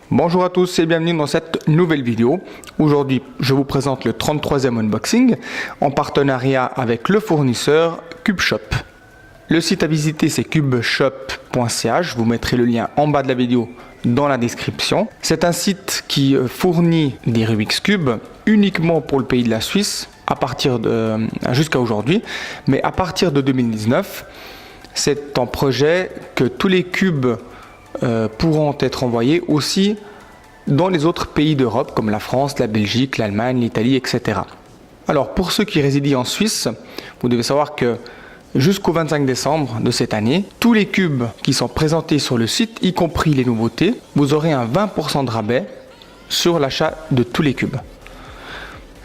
Bonjour à tous et bienvenue dans cette nouvelle vidéo. Aujourd'hui, je vous présente le 33e unboxing en partenariat avec le fournisseur CubeShop. Le site à visiter, c'est cubeshop.ch. Je vous mettrai le lien en bas de la vidéo dans la description. C'est un site qui fournit des Rubik's Cube uniquement pour le pays de la Suisse jusqu'à aujourd'hui. Mais à partir de 2019, c'est un projet que tous les cubes pourront être envoyés aussi dans les autres pays d'Europe comme la France, la Belgique, l'Allemagne, l'Italie, etc. Alors pour ceux qui résident en Suisse, vous devez savoir que jusqu'au 25 décembre de cette année, tous les cubes qui sont présentés sur le site, y compris les nouveautés, vous aurez un 20% de rabais sur l'achat de tous les cubes.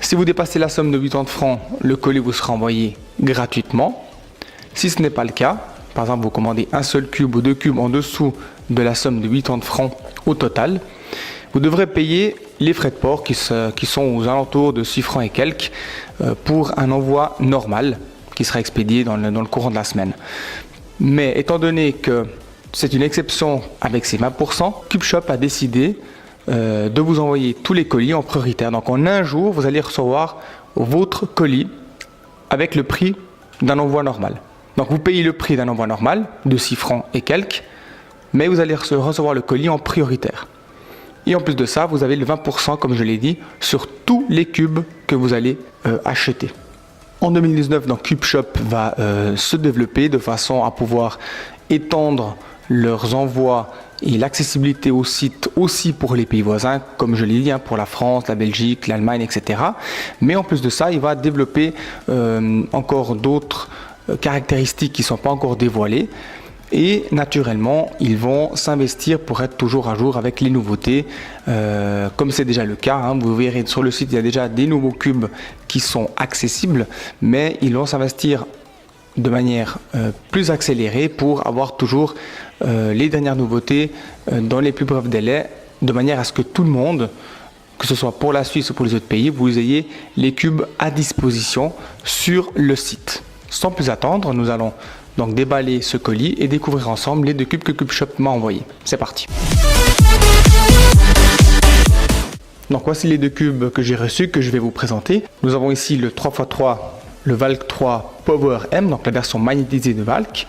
Si vous dépassez la somme de 80 francs, le colis vous sera envoyé gratuitement. Si ce n'est pas le cas, par exemple vous commandez un seul cube ou deux cubes en dessous de la somme de 80 francs au total, vous devrez payer les frais de port qui sont aux alentours de 6 francs et quelques pour un envoi normal qui sera expédié dans le courant de la semaine. Mais étant donné que c'est une exception avec ces 20%, CubeShop a décidé de vous envoyer tous les colis en prioritaire. Donc en un jour, vous allez recevoir votre colis avec le prix d'un envoi normal. Donc vous payez le prix d'un envoi normal de 6 francs et quelques, mais vous allez recevoir le colis en prioritaire. Et en plus de ça, vous avez le 20%, comme je l'ai dit, sur tous les cubes que vous allez acheter. En 2019, donc, CubeShop va se développer de façon à pouvoir étendre leurs envois et l'accessibilité au site aussi pour les pays voisins, comme je l'ai dit, pour la France, la Belgique, l'Allemagne, etc. Mais en plus de ça, il va développer encore d'autres caractéristiques qui ne sont pas encore dévoilées. Et naturellement, ils vont s'investir pour être toujours à jour avec les nouveautés, comme c'est déjà le cas. Vous verrez sur le site, il y a déjà des nouveaux cubes qui sont accessibles, mais ils vont s'investir de manière plus accélérée pour avoir toujours les dernières nouveautés dans les plus brefs délais, de manière à ce que tout le monde, que ce soit pour la Suisse ou pour les autres pays, vous ayez les cubes à disposition sur le site. Sans plus attendre, nous allons donc déballer ce colis et découvrir ensemble les deux cubes que CubeShop m'a envoyés. C'est parti. Donc voici les deux cubes que j'ai reçus, que je vais vous présenter. Nous avons ici le 3x3, le Valk 3 Power M, donc la version magnétisée de Valk.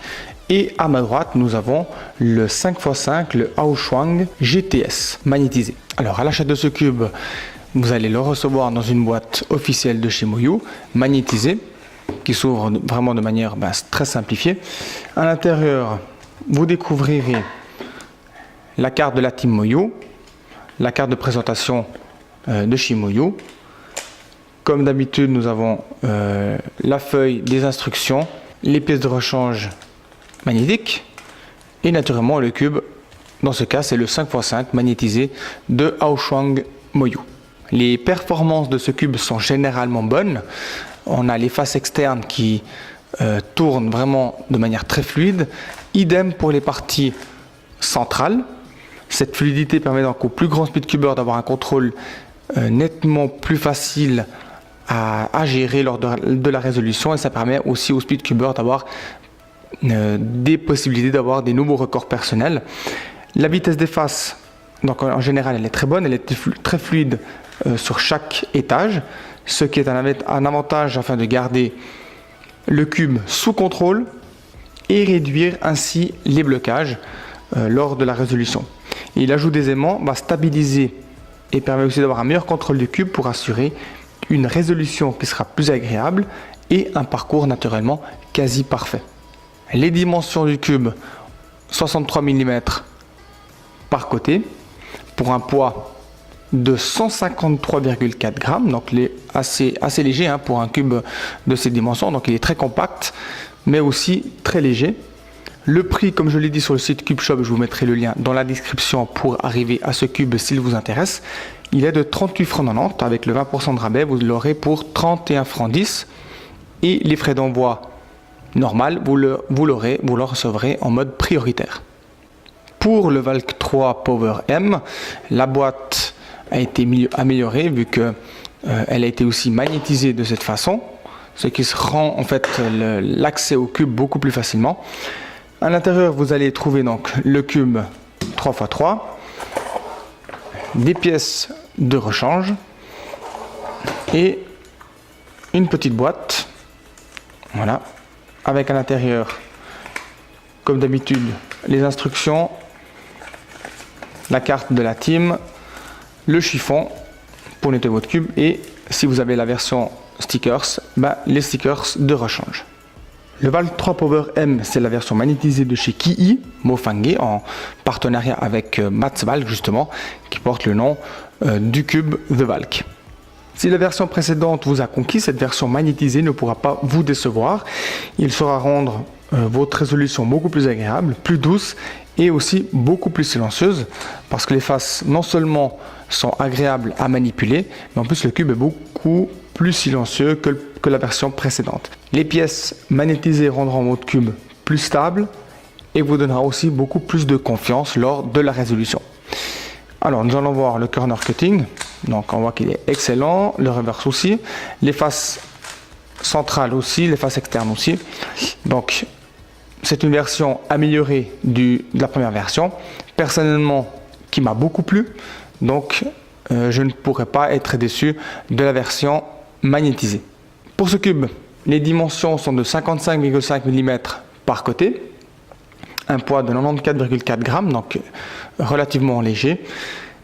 Et à ma droite, nous avons le 5x5, le Aoshwang GTS magnétisé. Alors à l'achat de ce cube, vous allez le recevoir dans une boîte officielle de chez Moyu, magnétisée, qui s'ouvre vraiment de manière très simplifiée. À l'intérieur, vous découvrirez la carte de la team Moyu, la carte de présentation de chez Moyu. Comme d'habitude, nous avons la feuille des instructions, les pièces de rechange magnétiques et naturellement le cube. Dans ce cas, c'est le 5x5 magnétisé de Aoshwang Moyu. Les performances de ce cube sont généralement bonnes. On a les faces externes qui tournent vraiment de manière très fluide. Idem pour les parties centrales. Cette fluidité permet donc aux plus grands speedcubers d'avoir un contrôle nettement plus facile à gérer lors de la résolution. Et ça permet aussi aux speedcubers d'avoir des possibilités d'avoir des nouveaux records personnels. La vitesse des faces, donc en général, elle est très bonne. Elle est très fluide sur chaque étage. Ce qui est un avantage afin de garder le cube sous contrôle et réduire ainsi les blocages lors de la résolution. Et l'ajout des aimants va stabiliser et permet aussi d'avoir un meilleur contrôle du cube pour assurer une résolution qui sera plus agréable et un parcours naturellement quasi parfait. Les dimensions du cube, 63 mm par côté pour un poids de 153,4 grammes, donc il est assez léger pour un cube de ces dimensions, donc il est très compact mais aussi très léger. Le prix, comme je l'ai dit sur le site CubeShop, je vous mettrai le lien dans la description pour arriver à ce cube s'il vous intéresse. Il est de 38 francs 90, avec le 20% de rabais, vous l'aurez pour 31 francs 10 et les frais d'envoi normal, vous le recevrez en mode prioritaire. Pour le Valk 3 Power M, la boîte a été améliorée vu que elle a été aussi magnétisée de cette façon, ce qui rend en fait l'accès au cube beaucoup plus facilement. À l'intérieur, vous allez trouver donc le cube 3x3, des pièces de rechange et une petite boîte, voilà, avec à l'intérieur, comme d'habitude, les instructions, la carte de la team, le chiffon pour nettoyer votre cube et si vous avez la version stickers, les stickers de rechange. Le Valk 3 Power M, c'est la version magnétisée de chez Kii Mofangé en partenariat avec Mats Valk justement, qui porte le nom du cube The Valk. Si la version précédente vous a conquis, cette version magnétisée ne pourra pas vous décevoir. Il saura rendre votre résolution beaucoup plus agréable, plus douce et aussi beaucoup plus silencieuse parce que les faces non seulement sont agréables à manipuler, mais en plus le cube est beaucoup plus silencieux que la version précédente. Les pièces magnétisées rendront votre cube plus stable et vous donnera aussi beaucoup plus de confiance lors de la résolution. Alors nous allons voir le corner cutting, donc on voit qu'il est excellent, le reverse aussi, les faces centrales aussi, les faces externes aussi. Donc c'est une version améliorée de la première version, personnellement qui m'a beaucoup plu, donc je ne pourrais pas être déçu de la version magnétisée. Pour ce cube, les dimensions sont de 55,5 mm par côté, un poids de 94,4 grammes, donc relativement léger.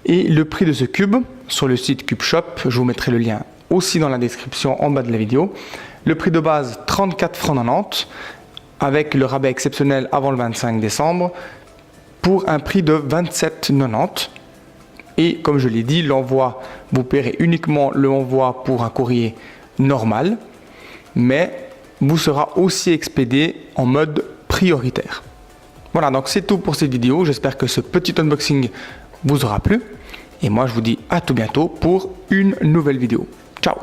Et le prix de ce cube, sur le site CubeShop, je vous mettrai le lien aussi dans la description en bas de la vidéo. Le prix de base 34,90 francs, avec le rabais exceptionnel avant le 25 décembre, pour un prix de 27,90 €. Et comme je l'ai dit, l'envoi, vous paierez uniquement l'envoi pour un courrier normal, mais vous sera aussi expédié en mode prioritaire. Voilà, donc c'est tout pour cette vidéo. J'espère que ce petit unboxing vous aura plu. Et moi, je vous dis à tout bientôt pour une nouvelle vidéo. Ciao!